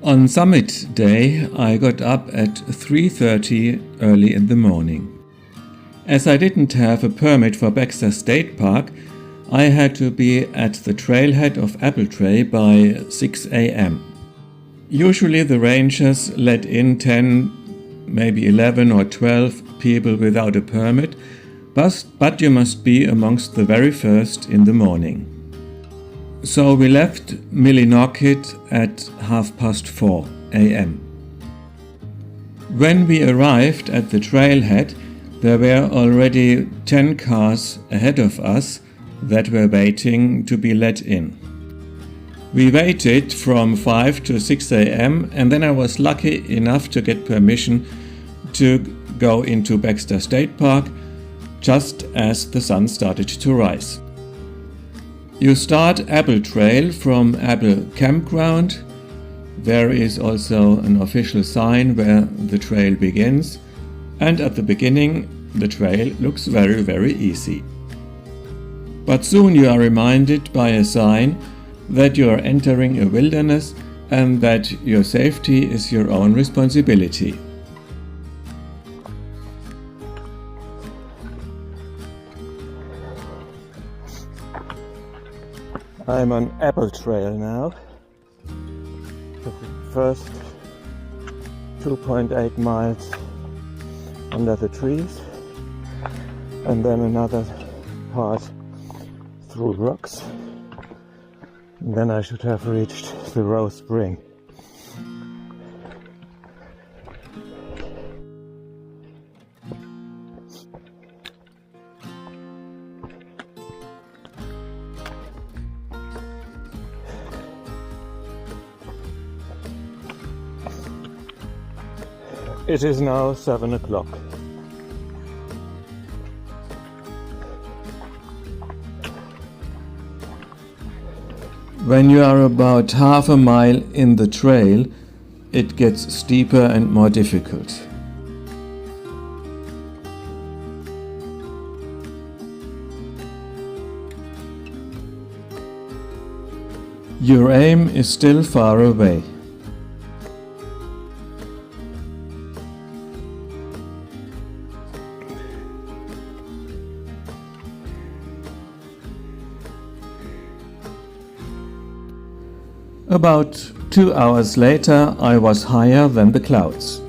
On summit day, I got up at 3:30 early in the morning. As I didn't have a permit for Baxter State Park, I had to be at the trailhead of Apple Tree by 6 a.m. Usually the rangers let in 10, maybe 11 or 12 people without a permit, but you must be amongst the very first in the morning. So we left Millinocket at 4:30 a.m. When we arrived at the trailhead, there were already 10 cars ahead of us that were waiting to be let in. We waited from 5 to 6 a.m. and then I was lucky enough to get permission to go into Baxter State Park just as the sun started to rise. You start Apple Trail from Apple Campground. There is also an official sign where the trail begins, and at the beginning the trail looks very easy. But soon you are reminded by a sign that you are entering a wilderness and that your safety is your own responsibility. I'm on Apple Trail now. The first 2.8 miles under the trees, and then another part through rocks. And then I should have reached the Rose Spring. It is now 7 o'clock. When you are about half a mile in the trail, it gets steeper and more difficult. Your aim is still far away. About 2 hours later, I was higher than the clouds.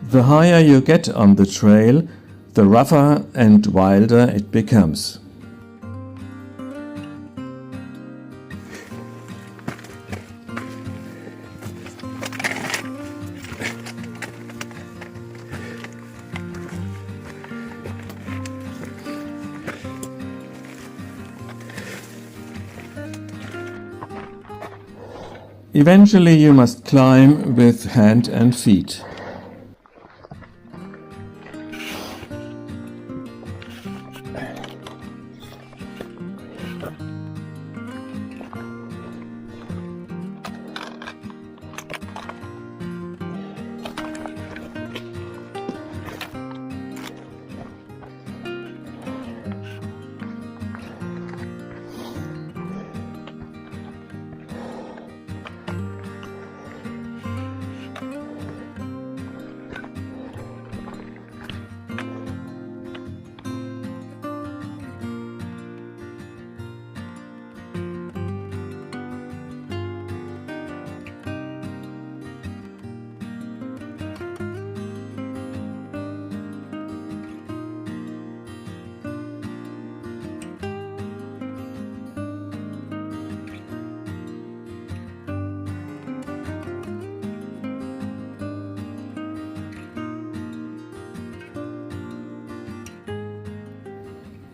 The higher you get on the trail, the rougher and wilder it becomes. Eventually you must climb with hand and feet.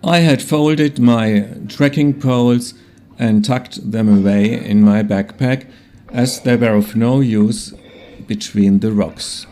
I had folded my trekking poles and tucked them away in my backpack as they were of no use between the rocks.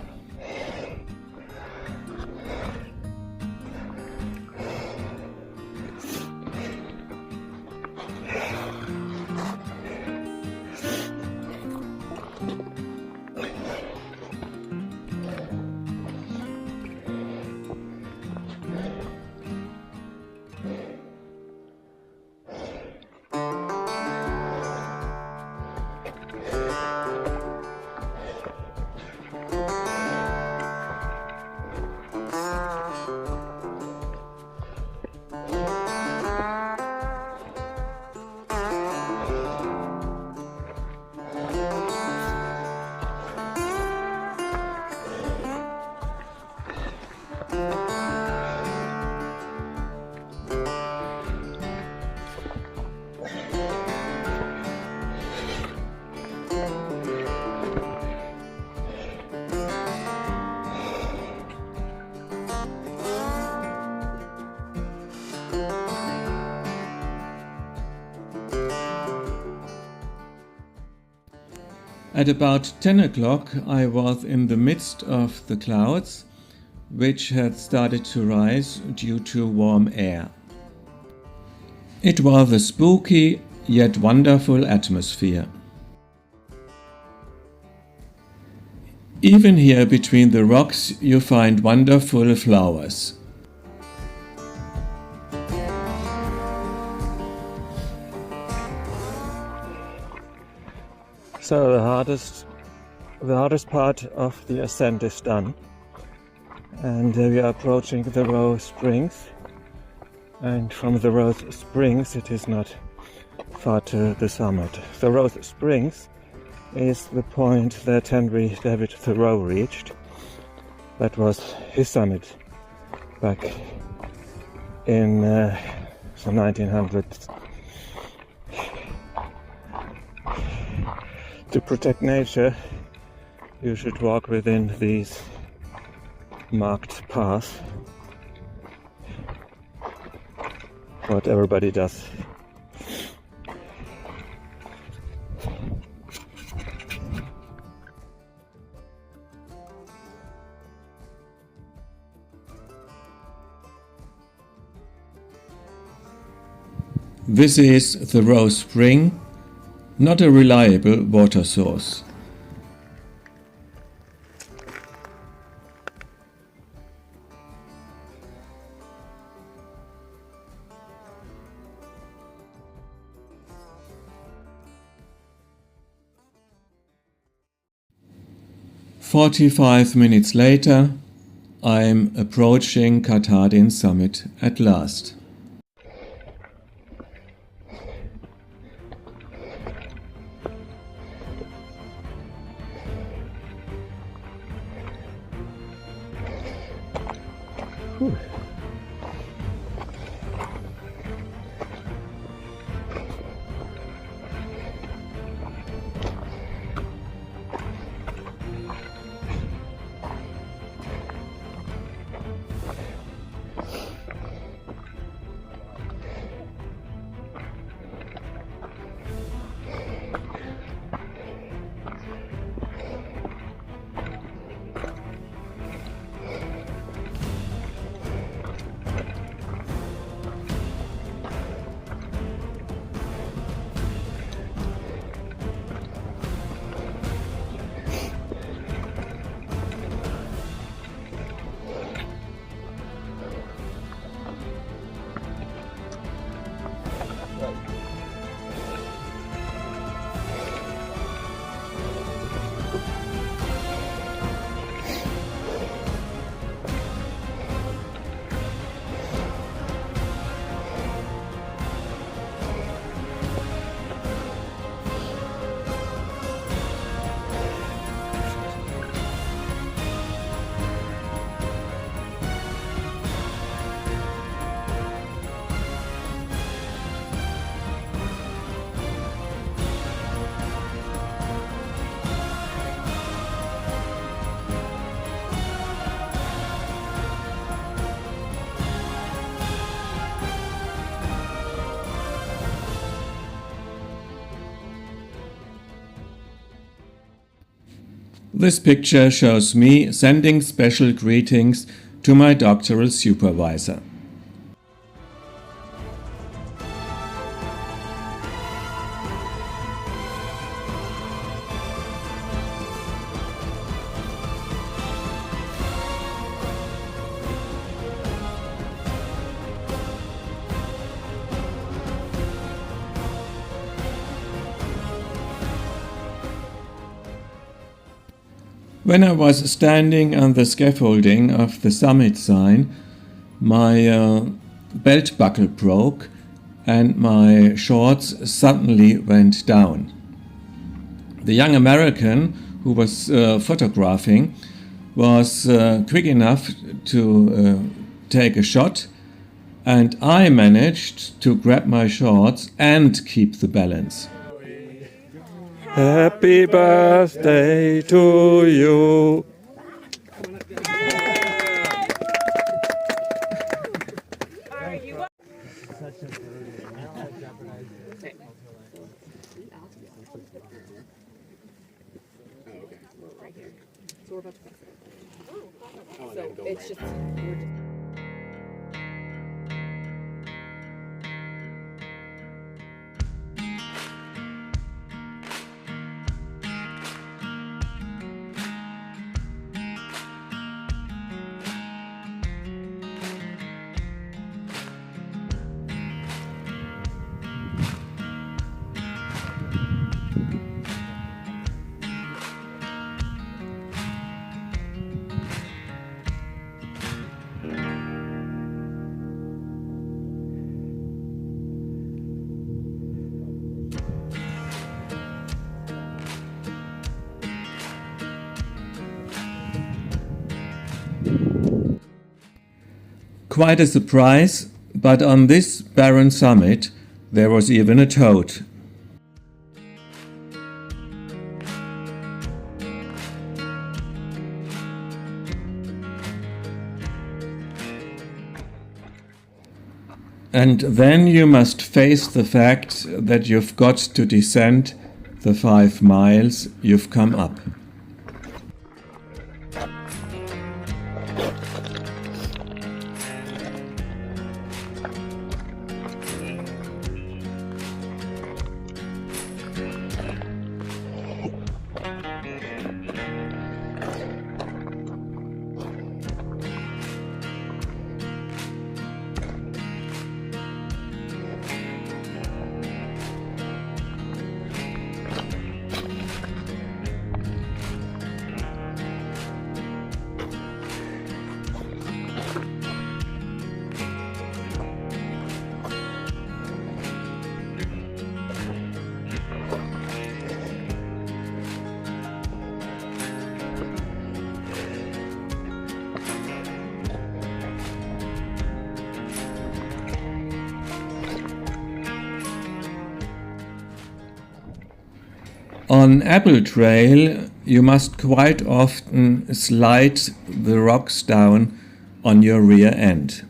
At about 10 o'clock I was in the midst of the clouds, which had started to rise due to warm air. It was a spooky yet wonderful atmosphere. Even here between the rocks you find wonderful flowers. So the hardest part of the ascent is done, and we are approaching the Rose Springs, and from the Rose Springs it is not far to the summit. The Rose Springs is the point that Henry David Thoreau reached. That was his summit back in the 1900s. To protect nature, you should walk within these marked paths. What everybody does. This is the Rose Spring, not a reliable water source. "45 minutes later, I'm approaching Katahdin summit at last. Whew. This picture shows me sending special greetings to my doctoral supervisor. When I was standing on the scaffolding of the summit sign, my belt buckle broke and my shorts suddenly went down. The young American who was photographing was quick enough to take a shot, and I managed to grab my shorts and keep the balance. Happy birthday to you. So it's just Quite a surprise, but on this barren summit there was even a toad. And then you must face the fact that you've got to descend the 5 miles you've come up. On Apple Trail, you must quite often slide the rocks down on your rear end.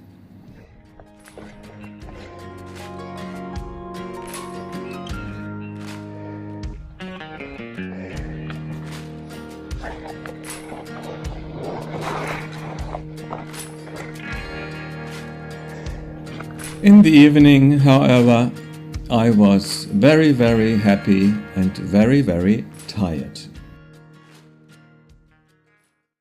In the evening, however, I was very, very happy and very, very tired.